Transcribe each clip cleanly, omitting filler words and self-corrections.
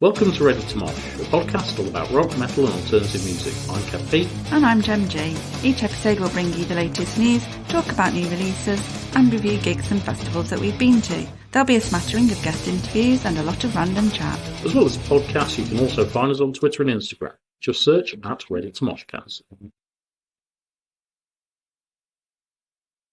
Welcome to Ready to Mosh, a podcast all about rock, metal and alternative music. I'm Kev P. And I'm Gem G. Each episode will bring you the latest news, talk about new releases and review gigs and festivals that we've been to. There'll be a smattering of guest interviews and a lot of random chat. As well as the podcast, you can also find us on Twitter and Instagram. Just search at Ready to Moshcast.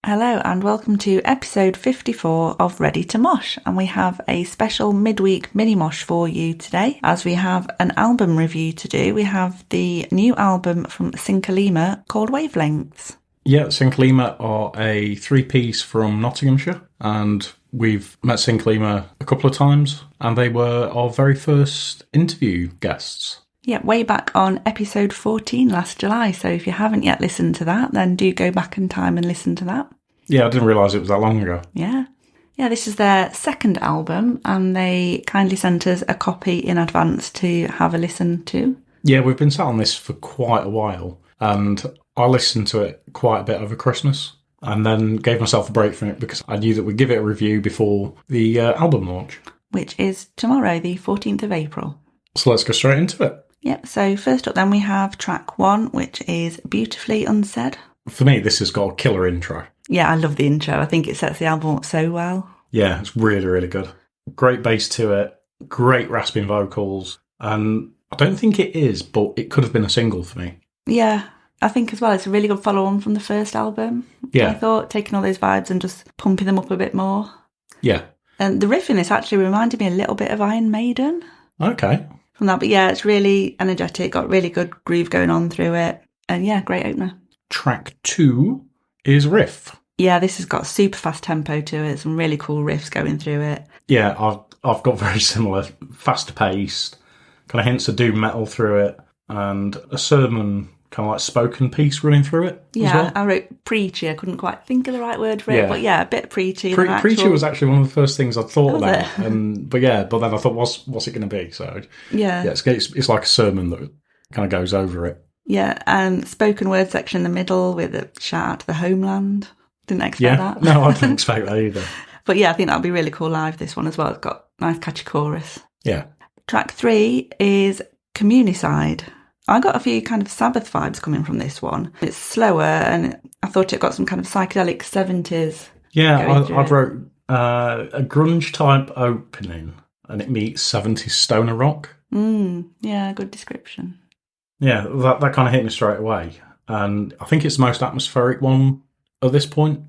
Hello and welcome to episode 54 of Ready to Mosh, and we have a special midweek mini mosh for you today as we have an album review to do. We have the new album from Syncolima called Wavelengths. Yeah, Syncolima are a three-piece from Nottinghamshire, and we've met Syncolima a couple of times, and they were our very first interview guests. Yeah, way back on episode 14 last July, so if you haven't yet listened to that, then do go back in time and listen to that. Yeah, I didn't realise it was that long ago. Yeah, this is their second album, and they kindly sent us a copy in advance to have a listen to. Yeah, we've been sat on this for quite a while, and I listened to it quite a bit over Christmas, and then gave myself a break from it because I knew that we'd give it a review before the album launch. Which is tomorrow, the 14th of April. So let's go straight into it. Yep, so first up then we have track 1, which is Beautifully Unsaid. For me, this has got a killer intro. Yeah, I love the intro. I think it sets the album up so well. Yeah, it's really, really good. Great bass to it, great rasping vocals, and I don't think it is, but it could have been a single for me. Yeah, I think as well it's a really good follow-on from the first album. Yeah. I thought, taking all those vibes and just pumping them up a bit more. Yeah. And the riff in this actually reminded me a little bit of Iron Maiden. Okay. From that, but yeah, it's really energetic, got really good groove going on through it. And yeah, great opener. Track 2 is Riff. Yeah, this has got super fast tempo to it, some really cool riffs going through it. Yeah, I've got very similar, faster paced, kind of hints of doom metal through it, and a sermon, kind of like spoken piece running through it. Yeah, as well. I wrote preachy. I couldn't quite think of the right word for it, but yeah, a bit preachy. Preachy was actually one of the first things I thought Was about, it? but then I thought, what's it going to be? So yeah, it's like a sermon that kind of goes over it. Yeah, and spoken word section in the middle with a shout out to the homeland. Didn't expect that. No, I didn't expect that either. But yeah, I think that'll be really cool live, this one as well. It's got a nice catchy chorus. Yeah. Track 3 is Communicide. I got a few kind of Sabbath vibes coming from this one. It's slower, and I thought it got some kind of psychedelic 70s. Yeah, I wrote a grunge type opening, and it meets 70s stoner rock. Yeah, good description. Yeah, that kind of hit me straight away. And I think it's the most atmospheric one at this point.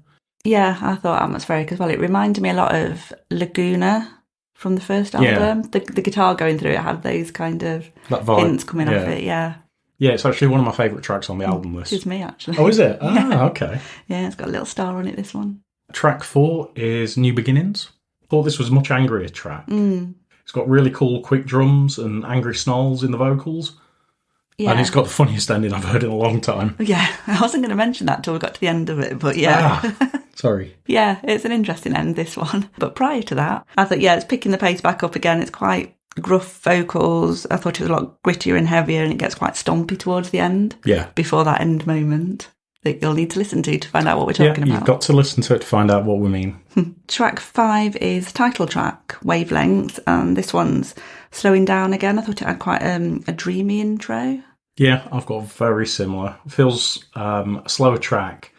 Yeah, I thought atmospheric as well. It reminded me a lot of Laguna from the first album. Yeah. The guitar going through it had those kind of hints coming off it, yeah. Yeah, it's actually one of my favourite tracks on the album list. It's me, actually. Oh, is it? Ah, okay. Yeah, it's got a little star on it, this one. Track 4 is New Beginnings. Thought this was a much angrier track. It's got really cool quick drums and angry snarls in the vocals. Yeah. And it's got the funniest ending I've heard in a long time. Yeah, I wasn't going to mention that till we got to the end of it, but yeah. Sorry. Yeah, it's an interesting end, this one. But prior to that, I thought, yeah, it's picking the pace back up again. It's quite gruff vocals. I thought it was a lot grittier and heavier, and it gets quite stompy towards the end. Yeah. Before that end moment that you'll need to listen to find out what we're talking about. You've got to listen to it to find out what we mean. Track 5 is title track, Wavelengths, and this one's slowing down again. I thought it had quite a dreamy intro. Yeah, I've got very similar. It feels a slower track,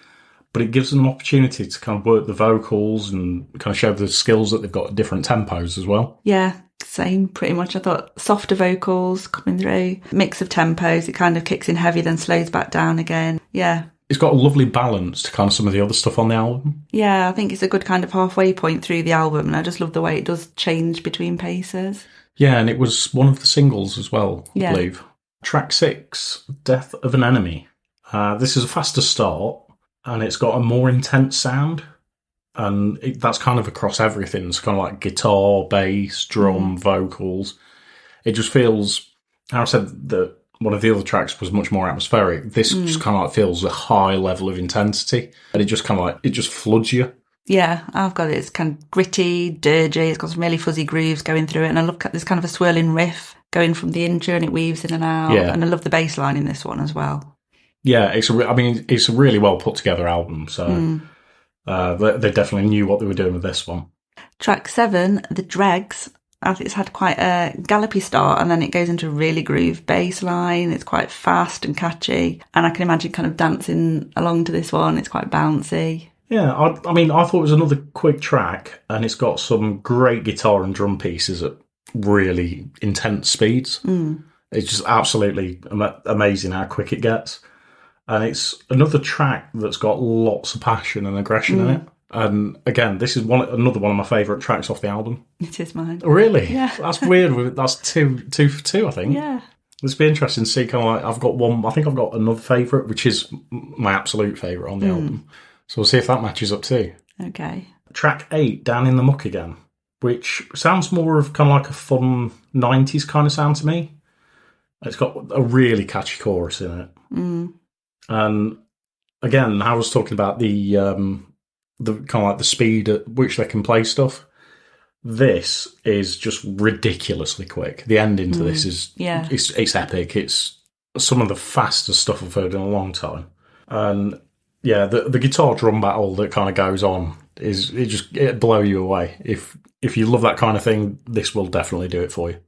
but it gives them an opportunity to kind of work the vocals and kind of show the skills that they've got at different tempos as well. Yeah, same pretty much. I thought softer vocals coming through, mix of tempos. It kind of kicks in heavy, then slows back down again. Yeah. It's got a lovely balance to kind of some of the other stuff on the album. Yeah, I think it's a good kind of halfway point through the album, and I just love the way it does change between paces. Yeah, and it was one of the singles as well, I believe. Track 6, Death of an Enemy. This is a faster start, and it's got a more intense sound, and that's kind of across everything. It's kind of like guitar, bass, drum, vocals. It just feels, I said that one of the other tracks was much more atmospheric. This just kind of like feels a high level of intensity, and it just kind of like, it just floods you. Yeah, I've got it. It's kind of gritty, dirgy. It's got some really fuzzy grooves going through it, and I love this kind of a swirling riff going from the intro, and it weaves in and out. Yeah. And I love the bass line in this one as well. Yeah, it's a really well put together album. So they definitely knew what they were doing with this one. Track 7, The Dregs. I think it's had quite a gallopy start, and then it goes into a really groove bass line. It's quite fast and catchy, and I can imagine kind of dancing along to this one. It's quite bouncy. Yeah, I mean, I thought it was another quick track, and it's got some great guitar and drum pieces at really intense speeds. It's just absolutely amazing how quick it gets. And it's another track that's got lots of passion and aggression in it. And again, this is another one of my favourite tracks off the album. It is mine. Really? Yeah. That's weird. That's two for two, I think. Yeah. It's be interesting to see kind of like, I've got one, I think I've got another favourite, which is my absolute favourite on the album. So we'll see if that matches up too. Okay. Track 8, Down in the Muck Again, which sounds more of kind of like a fun 90s kind of sound to me. It's got a really catchy chorus in it. And again, I was talking about the kind of like the speed at which they can play stuff. This is just ridiculously quick. The ending to this is it's epic. It's some of the fastest stuff I've heard in a long time. And yeah, the guitar drum battle that kind of goes on it'll blow you away. If you love that kind of thing, this will definitely do it for you.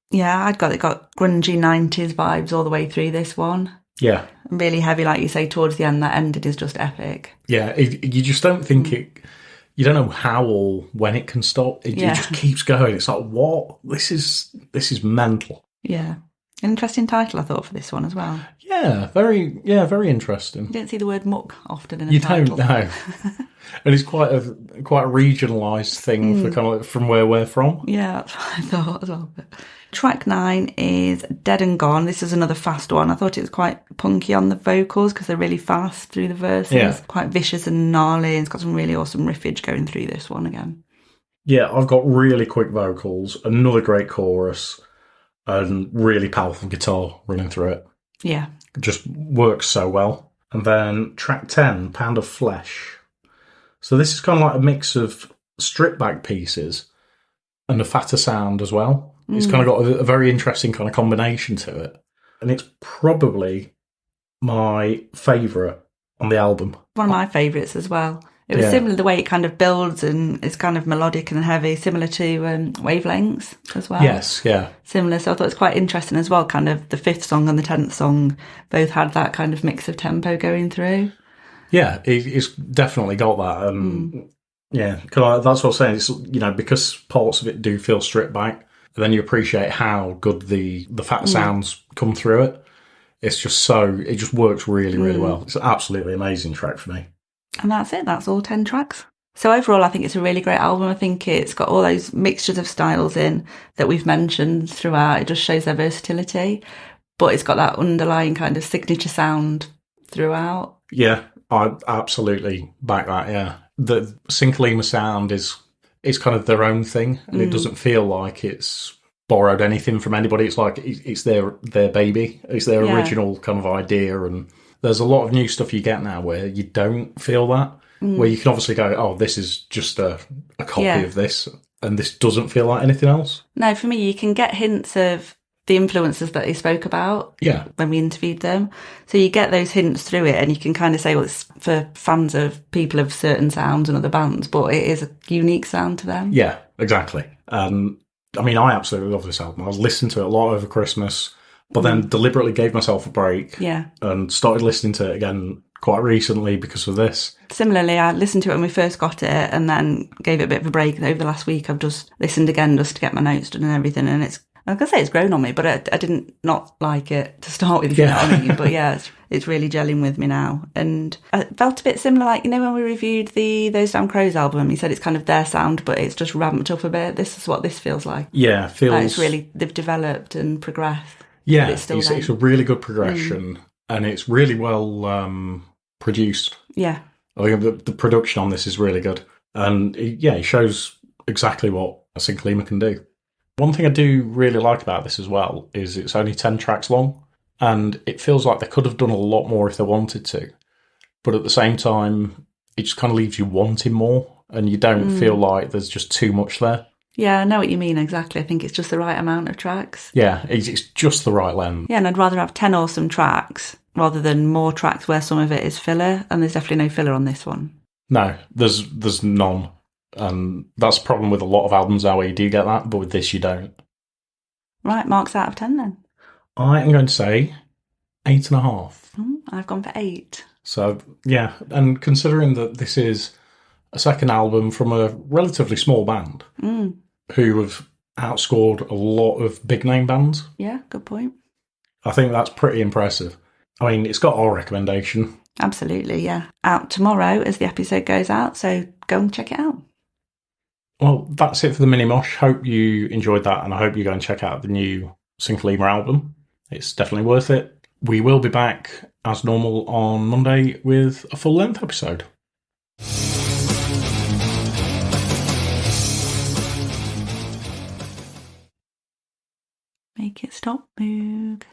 Yeah, it got grungy 90s vibes all the way through this one. Yeah. Really heavy, like you say, towards the end. That ended is just epic. Yeah, you just don't think you don't know how or when it can stop. It just keeps going. It's like, what? This is mental. Yeah. An interesting title, I thought, for this one as well. Yeah, very interesting. You don't see the word muck often in a title. You don't know. And it's quite a regionalised thing for kind of from where we're from. Yeah, that's what I thought as well. Track 9 is Dead and Gone. This is another fast one. I thought it was quite punky on the vocals because they're really fast through the verses. Yeah. Quite vicious and gnarly. And it's got some really awesome riffage going through this one again. Yeah, I've got really quick vocals, another great chorus, and really powerful guitar running through it. Yeah. It just works so well. And then track 10, Pound of Flesh. So this is kind of like a mix of stripped back pieces and a fatter sound as well. It's kind of got a very interesting kind of combination to it. And it's probably my favourite on the album. One of my favourites as well. It was similar the way it kind of builds and it's kind of melodic and heavy, similar to Wavelengths as well. Yes, yeah. Similar. So I thought it was quite interesting as well. Kind of the 5th song and the 10th song both had that kind of mix of tempo going through. Yeah, it's definitely got that. And yeah, that's what I was saying. It's, because parts of it do feel stripped back, and then you appreciate how good the fat sounds come through it. It's just it just works really, really well. It's an absolutely amazing track for me. And that's it. That's all 10 tracks. So overall, I think it's a really great album. I think it's got all those mixtures of styles in that we've mentioned throughout. It just shows their versatility, but it's got that underlying kind of signature sound throughout. Yeah, I absolutely back that, yeah. The Syncolima sound is kind of their own thing, and it doesn't feel like it's borrowed anything from anybody. It's like it's their baby. It's their original kind of idea, and there's a lot of new stuff you get now where you don't feel that, where you can obviously go, oh, this is just a copy of this, and this doesn't feel like anything else. No, for me, you can get hints of the influences that they spoke about when we interviewed them. So you get those hints through it, and you can kind of say, well, it's for fans of people of certain sounds and other bands, but it is a unique sound to them. Yeah, exactly. I mean, I absolutely love this album. I was listening to it a lot over Christmas, but then deliberately gave myself a break and started listening to it again quite recently because of this. Similarly, I listened to it when we first got it and then gave it a bit of a break. Over the last week, I've just listened again just to get my notes done and everything, and I can say it's grown on me, but I didn't not like it to start with, if you know what I mean. But yeah, it's really gelling with me now. And I felt a bit similar, like, when we reviewed the Those Damn Crows album, you said it's kind of their sound, but it's just ramped up a bit. This is what this feels like. Yeah, like it's really, they've developed and progressed. Yeah, it's a really good progression, and it's really well produced. Yeah. I think the production on this is really good. And it shows exactly what a Syncolima can do. One thing I do really like about this as well is it's only 10 tracks long, and it feels like they could have done a lot more if they wanted to. But at the same time, it just kind of leaves you wanting more, and you don't feel like there's just too much there. Yeah, I know what you mean, exactly. I think it's just the right amount of tracks. Yeah, it's just the right length. Yeah, and I'd rather have 10 awesome tracks rather than more tracks where some of it is filler, and there's definitely no filler on this one. No, there's none. And that's the problem with a lot of albums now, where you do get that, but with this you don't. Right, marks out of 10 then. I am going to say 8.5. I've gone for 8. So, yeah, and considering that this is a second album from a relatively small band who have outscored a lot of big-name bands. Yeah, good point. I think that's pretty impressive. I mean, it's got our recommendation. Absolutely, yeah. Out tomorrow as the episode goes out, so go and check it out. Well, that's it for the Mini Mosh. Hope you enjoyed that, and I hope you go and check out the new Syncolima album. It's definitely worth it. We will be back as normal on Monday with a full-length episode. Make it stop, Moog.